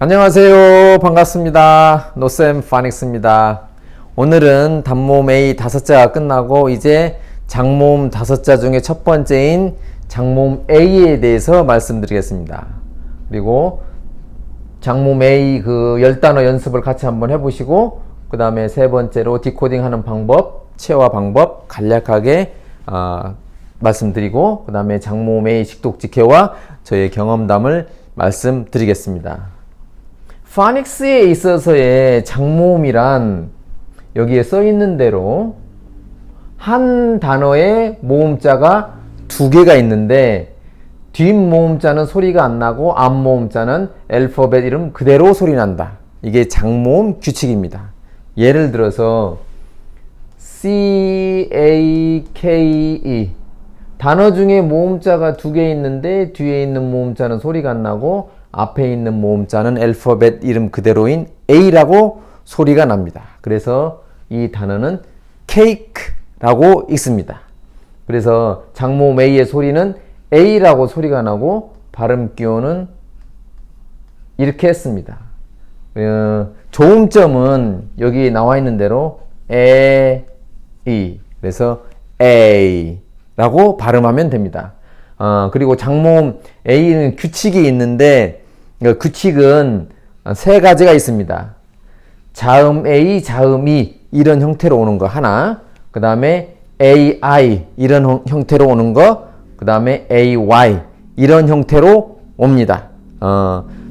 안녕하세요. 반갑습니다. 노쌤 파닉스입니다. 오늘은 단모음 A 5자가 끝나고 이제 장모음 5자 중에 첫 번째인 장모음 A에 대해서 말씀드리겠습니다. 그리고 장모음 A 그 10단어 연습을 같이 한번 해보시고 그 다음에 세 번째로 디코딩 하는 방법, 체화 방법 간략하게 말씀드리고 그 다음에 장모음 A 식독직해와 저의 경험담을 말씀드리겠습니다. 파닉스에 있어서의 장모음이란 여기에 써 있는 대로 한 단어의 모음자가 두 개가 있는데 뒷 모음자는 소리가 안 나고 앞 모음자는 알파벳 이름 그대로 소리 난다. 이게 장모음 규칙입니다. 예를 들어서 CAKE 단어 중에 모음자가 두 개 있는데 뒤에 있는 모음자는 소리가 안 나고 앞에 있는 모음자는 알파벳 이름 그대로인 A라고 소리가 납니다. 그래서 이 단어는 cake라고 읽습니다. 그래서 장모음 A의 소리는 A라고 소리가 나고 발음 기호는 이렇게 했습니다. 조음점은 여기 나와 있는 대로 E 그래서 A라고 발음하면 됩니다. 그리고 장모음 A는 규칙이 있는데 규칙은 세 가지가 있습니다. 자음 A, 자음 E 이런 형태로 오는 거 하나, 그 다음에 AI 이런 형태로 오는 거, 그 다음에 AY 이런 형태로 옵니다.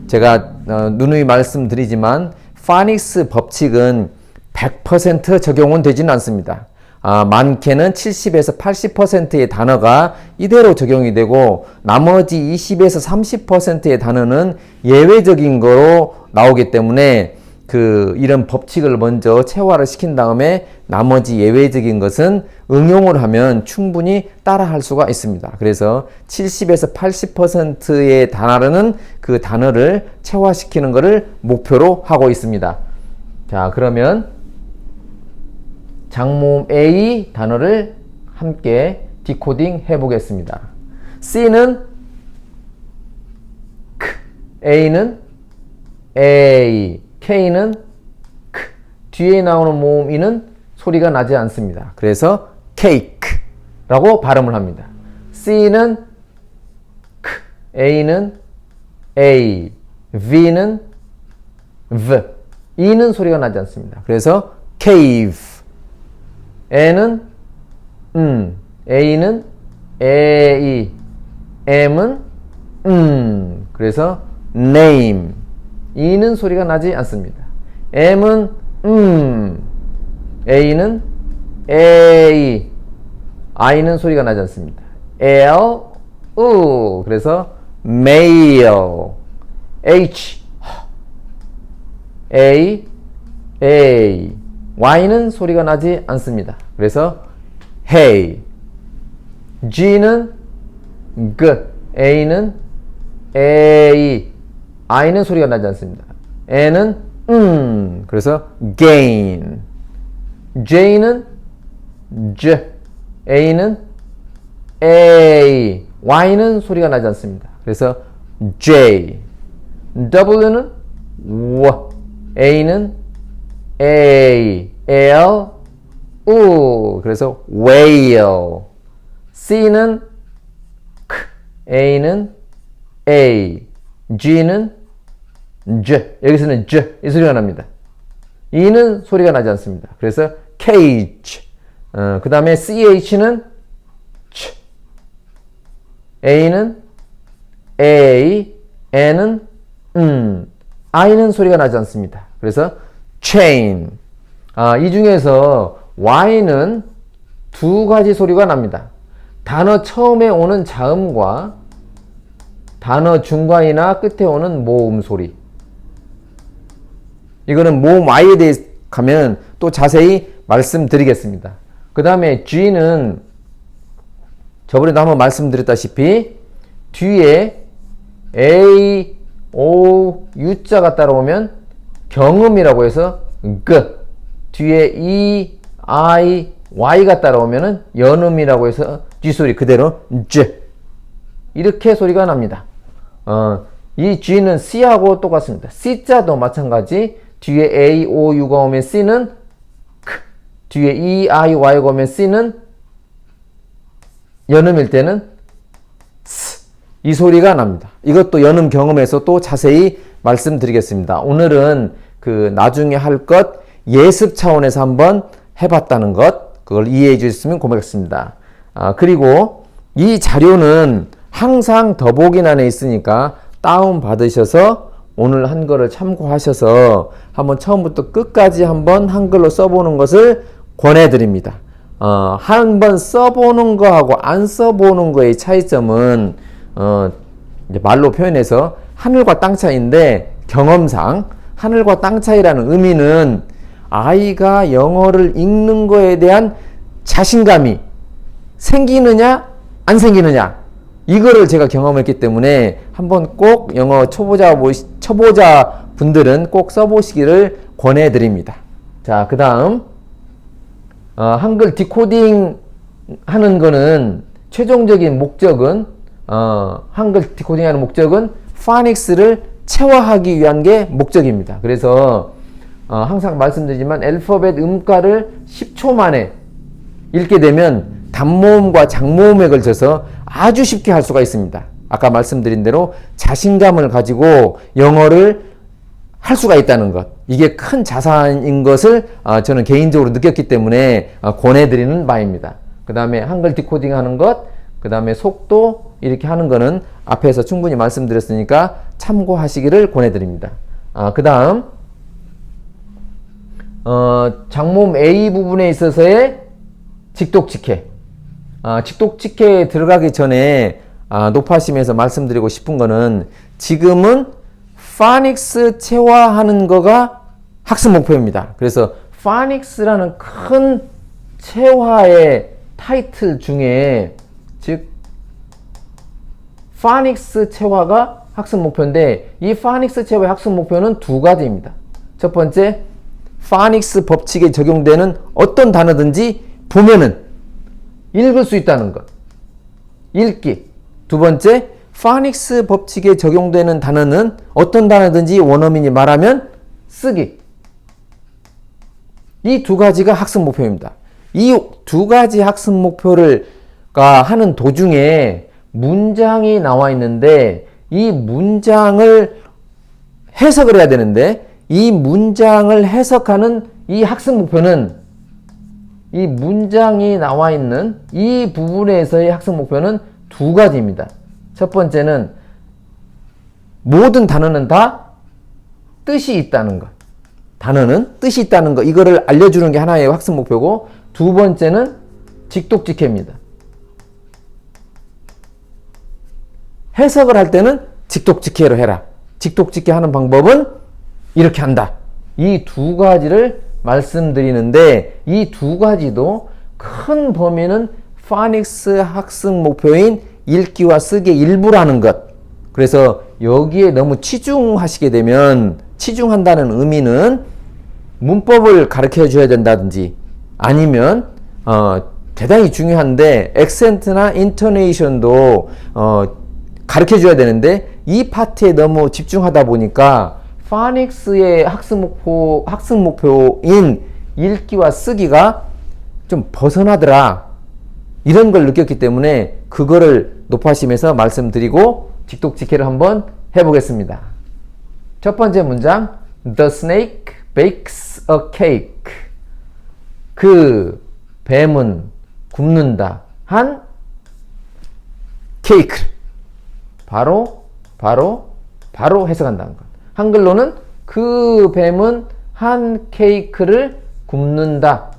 제가 누누이 말씀드리지만 파닉스 법칙은 100% 적용은 되지는 않습니다. 많게는 70에서 80%의 단어가 이대로 적용이 되고 나머지 20에서 30%의 단어는 예외적인 거로 나오기 때문에 이런 법칙을 먼저 체화를 시킨 다음에 나머지 예외적인 것은 응용을 하면 충분히 따라 할 수가 있습니다. 그래서 70에서 80%의 단어는 그 단어를 체화시키는 것을 목표로 하고 있습니다. 자, 그러면 장모음 A 단어를 함께 디코딩 해보겠습니다. C는 K, A는 A, K는 K. 뒤에 나오는 모음 E는 소리가 나지 않습니다. 그래서 cake라고 발음을 합니다. C는 K, A는 A, V는 V, E는 소리가 나지 않습니다. 그래서 cave. N은 A는 A, M은 그래서 name. E는 소리가 나지 않습니다. M은 A는 A, I는 소리가 나지 않습니다. L, U. 그래서 male. H, A, Y는 소리가 나지 않습니다. 그래서 hey. G는 G, A는 A, I는 소리가 나지 않습니다. N은 그래서 gain. J는 J, A는 A, Y는 소리가 나지 않습니다. 그래서 J. W는 W, A는 A, L, U. 그래서 whale. C는 K, A는 A, G는 J. 여기서는 J 이 소리가 납니다. E는 소리가 나지 않습니다. 그래서 cage. 그 다음에 CH는 Ch, A는 A, N은 I는 소리가 나지 않습니다. 그래서 chain. 이 중에서 Y는 두 가지 소리가 납니다. 단어 처음에 오는 자음과 단어 중간이나 끝에 오는 모음 소리. 이거는 모음 Y에 대해 가면 또 자세히 말씀드리겠습니다. 그 다음에 G는 저번에도 한번 말씀드렸다시피 뒤에 A, O, U자가 따라오면 경음이라고 해서 G, 뒤에 E, I, Y가 따라오면 연음이라고 해서 G 소리 그대로 G 이렇게 소리가 납니다. 이 G는 C하고 똑같습니다. C자도 마찬가지. 뒤에 A, O, U가 오면 C는 K. 뒤에 E, I, Y가 오면 C는 연음일 때는 S. 이 소리가 납니다. 이것도 연음 경험에서 또 자세히 말씀드리겠습니다. 오늘은 그 나중에 할 것 예습 차원에서 한번 해봤다는 것, 그걸 이해해 주셨으면 고맙겠습니다. 그리고 이 자료는 항상 더보기란에 있으니까 다운 받으셔서 오늘 한 거를 참고하셔서 한번 처음부터 끝까지 한번 한글로 써보는 것을 권해드립니다. 한번 써보는 거하고 안 써보는 거의 차이점은 이제 말로 표현해서 하늘과 땅 차이인데, 경험상 하늘과 땅 차이라는 의미는 아이가 영어를 읽는 거에 대한 자신감이 생기느냐 안 생기느냐, 이거를 제가 경험했기 때문에 한번 꼭 영어 초보자 분들은 꼭 써보시기를 권해드립니다. 자, 그 다음 한글 디코딩 하는 거는 최종적인 목적은 한글 디코딩 하는 목적은 파닉스를 체화하기 위한 게 목적입니다. 그래서 항상 말씀드리지만 알파벳 음가를 10초 만에 읽게 되면 단모음과 장모음에 걸쳐서 아주 쉽게 할 수가 있습니다. 아까 말씀드린 대로 자신감을 가지고 영어를 할 수가 있다는 것, 이게 큰 자산인 것을 저는 개인적으로 느꼈기 때문에 권해드리는 바입니다. 그 다음에 한글 디코딩 하는 것, 그 다음에 속도 이렇게 하는 거는 앞에서 충분히 말씀드렸으니까 참고하시기를 권해드립니다. 그 다음 장모음 A 부분에 있어서의 직독직해. 직독직해에 들어가기 전에 노파심에서 말씀드리고 싶은 거는, 지금은 파닉스 체화하는 거가 학습 목표입니다. 그래서 파닉스라는 큰 체화의 타이틀 중에, 즉 파닉스 체화가 학습 목표인데, 이 파닉스 체화의 학습 목표는 두 가지입니다. 첫 번째, 파닉스 법칙에 적용되는 어떤 단어든지 보면은 읽을 수 있다는 것, 읽기. 두 번째, 파닉스 법칙에 적용되는 단어는 어떤 단어든지 원어민이 말하면 쓰기. 이 두 가지가 학습 목표입니다. 이 두 가지 학습 목표를 하는 도중에 문장이 나와 있는데, 이 문장을 해석을 해야 되는데, 이 문장을 해석하는 이 학습 목표는, 이 문장이 나와 있는 이 부분에서의 학습 목표는 두 가지입니다. 첫 번째는 모든 단어는 다 뜻이 있다는 것. 단어는 뜻이 있다는 것. 이거를 알려주는 게 하나의 학습 목표고, 두 번째는 직독직해입니다. 해석을 할 때는 직독직해로 해라. 직독직해 하는 방법은 이렇게 한다. 이 두 가지를 말씀드리는데, 이 두 가지도 큰 범위는 파닉스 학습 목표인 읽기와 쓰기의 일부라는 것. 그래서 여기에 너무 치중하시게 되면, 치중한다는 의미는 문법을 가르쳐 줘야 된다든지, 아니면 대단히 중요한데 액센트나 인토네이션도 가르쳐 줘야 되는데, 이 파트에 너무 집중하다 보니까 파닉스의 학습 목표인 읽기와 쓰기가 좀 벗어나더라, 이런 걸 느꼈기 때문에 그거를 노파심에서 말씀드리고 직독직해를 한번 해보겠습니다. 첫 번째 문장, The snake bakes a cake. 그 뱀은 굽는다 한 케이크를 바로 해석한다는 것. 한글로는 그 뱀은 한 케이크를 굽는다,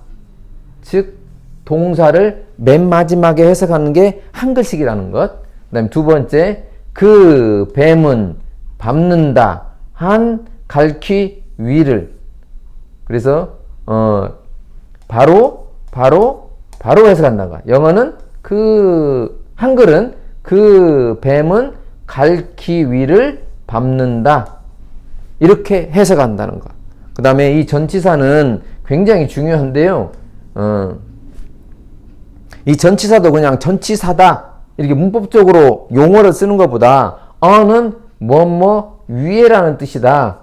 즉 동사를 맨 마지막에 해석하는 게 한글식이라는 것. 그 다음에 두 번째, 그 뱀은 밟는다 한 갈퀴 위를. 그래서 바로 해석한다는 것. 영어는 한글은 그 뱀은 갈퀴 위를 밟는다, 이렇게 해석한다는 것. 그 다음에 이 전치사는 굉장히 중요한데요. 이 전치사도 그냥 전치사다, 이렇게 문법적으로 용어를 쓰는 것보다 어는 위에라는 뜻이다.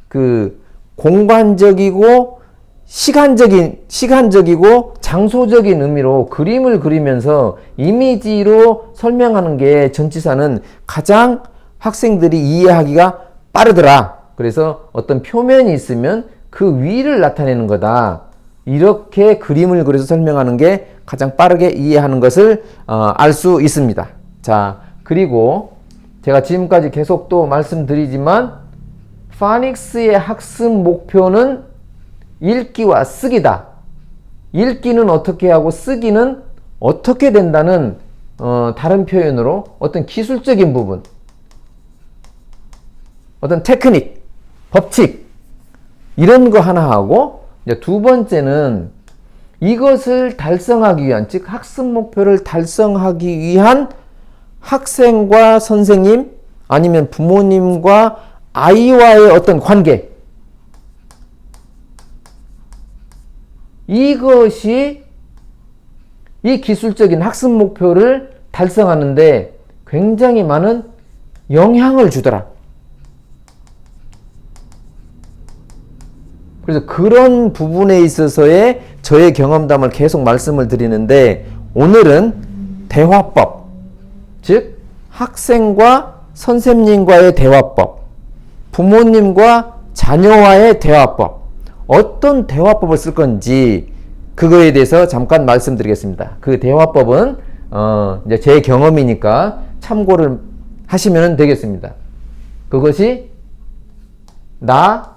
그 공간적이고 시간적이고 장소적인 의미로 그림을 그리면서 이미지로 설명하는 게 전치사는 가장 학생들이 이해하기가 빠르더라. 그래서 어떤 표면이 있으면 그 위를 나타내는 거다. 이렇게 그림을 그려서 설명하는 게 가장 빠르게 이해하는 것을 알 수 있습니다. 자, 그리고 제가 지금까지 계속 또 말씀드리지만 파닉스의 학습 목표는 읽기와 쓰기다. 읽기는 어떻게 하고 쓰기는 어떻게 된다는 다른 표현으로 어떤 기술적인 부분, 어떤 테크닉, 법칙 이런 거 하나 하고, 이제 두 번째는 이것을 달성하기 위한, 즉 학습 목표를 달성하기 위한 학생과 선생님 아니면 부모님과 아이와의 어떤 관계, 이것이 이 기술적인 학습 목표를 달성하는데 굉장히 많은 영향을 주더라. 그래서 그런 부분에 있어서의 저의 경험담을 계속 말씀을 드리는데, 오늘은 대화법, 즉 학생과 선생님과의 대화법, 부모님과 자녀와의 대화법, 어떤 대화법을 쓸 건지 그거에 대해서 잠깐 말씀드리겠습니다. 그 대화법은 이제 제 경험이니까 참고를 하시면 되겠습니다. 그것이 나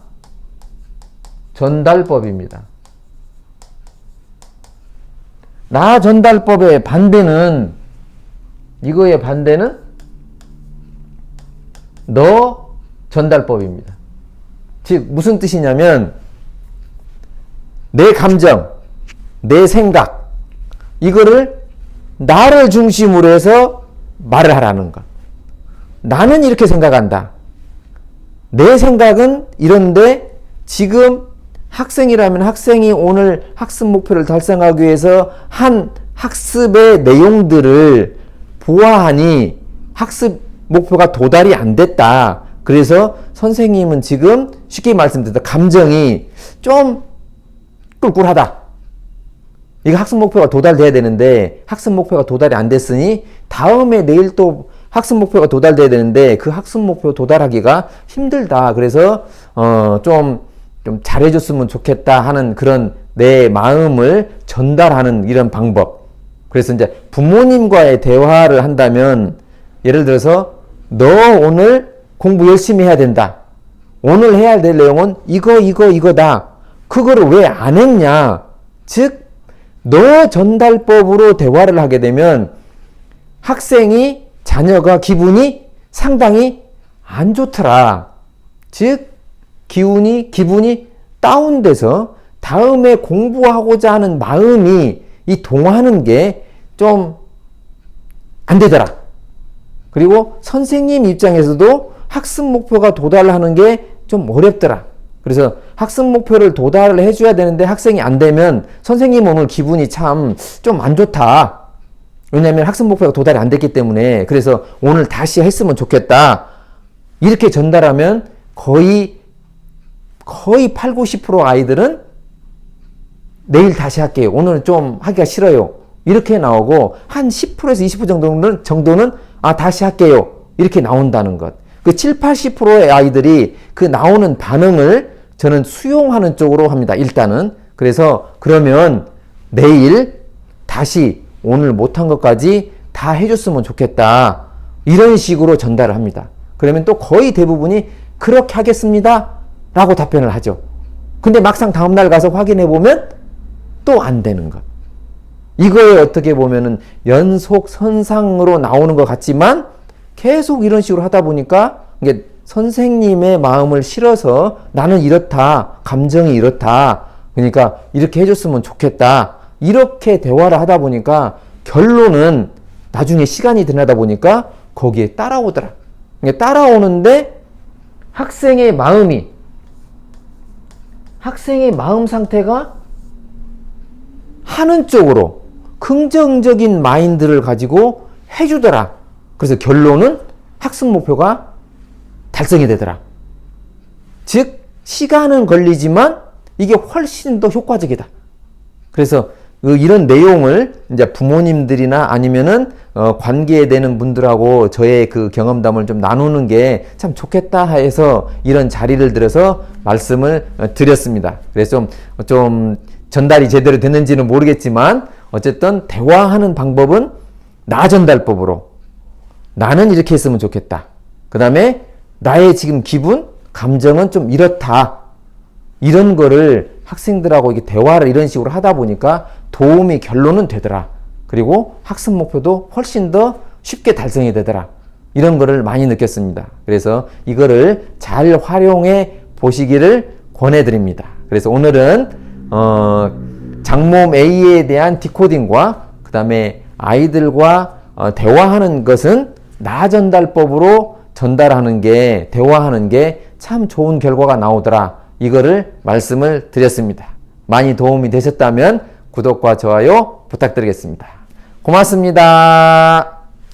전달법입니다. 나 전달법의 반대는, 이거의 반대는 너 전달법입니다. 즉 무슨 뜻이냐면, 내 감정, 내 생각, 이거를 나를 중심으로 해서 말을 하라는 것. 나는 이렇게 생각한다. 내 생각은 이런데 지금 학생이라면 학생이 오늘 학습 목표를 달성하기 위해서 한 학습의 내용들을 보아하니 학습 목표가 도달이 안 됐다. 그래서 선생님은 지금 쉽게 말씀드렸다. 감정이 좀 꿀꿀하다. 이거 학습 목표가 도달돼야 되는데 학습 목표가 도달이 안 됐으니 다음에 내일 또 학습 목표가 도달돼야 되는데 그 학습 목표 도달하기가 힘들다. 그래서 좀 잘해줬으면 좋겠다 하는 그런 내 마음을 전달하는 이런 방법. 그래서 이제 부모님과의 대화를 한다면, 예를 들어서 너 오늘 공부 열심히 해야 된다. 오늘 해야 될 내용은 이거다. 그거를 왜 안 했냐? 즉 너 전달법으로 대화를 하게 되면 학생이, 자녀가 기분이 상당히 안 좋더라. 즉 기분이 다운돼서 다음에 공부하고자 하는 마음이 이 동하는 게 좀 안 되더라. 그리고 선생님 입장에서도 학습 목표가 도달하는 게 좀 어렵더라. 그래서 학습 목표를 도달을 해줘야 되는데 학생이 안 되면 선생님 오늘 기분이 참 좀 안 좋다. 왜냐하면 학습 목표가 도달이 안 됐기 때문에. 그래서 오늘 다시 했으면 좋겠다. 이렇게 전달하면 거의 8, 90% 아이들은 내일 다시 할게요. 오늘은 좀 하기가 싫어요. 이렇게 나오고 한 10%에서 20% 정도는 다시 할게요. 이렇게 나온다는 것. 그 7, 80%의 아이들이 그 나오는 반응을 저는 수용하는 쪽으로 합니다. 일단은. 그래서 그러면 내일 다시 오늘 못한 것까지 다 해줬으면 좋겠다. 이런 식으로 전달을 합니다. 그러면 또 거의 대부분이 그렇게 하겠습니다. 라고 답변을 하죠. 근데 막상 다음날 가서 확인해 보면 또 안 되는 것. 이거에 어떻게 보면은 연속선상으로 나오는 것 같지만 계속 이런 식으로 하다 보니까 이게 선생님의 마음을 실어서 나는 이렇다. 감정이 이렇다. 그러니까 이렇게 해줬으면 좋겠다. 이렇게 대화를 하다 보니까 결론은 나중에 시간이 지나다 보니까 거기에 따라오더라. 따라오는데 학생의 마음 상태가 하는 쪽으로 긍정적인 마인드를 가지고 해주더라. 그래서 결론은 학습 목표가 달성이 되더라. 즉, 시간은 걸리지만 이게 훨씬 더 효과적이다. 그래서 이런 내용을 이제 부모님들이나 아니면은 관계에 되는 분들하고 저의 그 경험담을 좀 나누는 게 참 좋겠다 해서 이런 자리를 들어서 말씀을 드렸습니다. 그래서 좀 전달이 제대로 됐는지는 모르겠지만 어쨌든 대화하는 방법은 나 전달법으로 나는 이렇게 했으면 좋겠다. 그 다음에 나의 지금 기분, 감정은 좀 이렇다. 이런 거를 학생들하고 이게 대화를 이런 식으로 하다 보니까 도움이 결론은 되더라. 그리고 학습 목표도 훨씬 더 쉽게 달성이 되더라. 이런 거를 많이 느꼈습니다. 그래서 이거를 잘 활용해 보시기를 권해드립니다. 그래서 오늘은 장모음 A에 대한 디코딩과 그 다음에 아이들과 대화하는 것은 나 전달법으로 전달하는 게, 대화하는 게 참 좋은 결과가 나오더라. 이거를 말씀을 드렸습니다. 많이 도움이 되셨다면 구독과 좋아요 부탁드리겠습니다. 고맙습니다.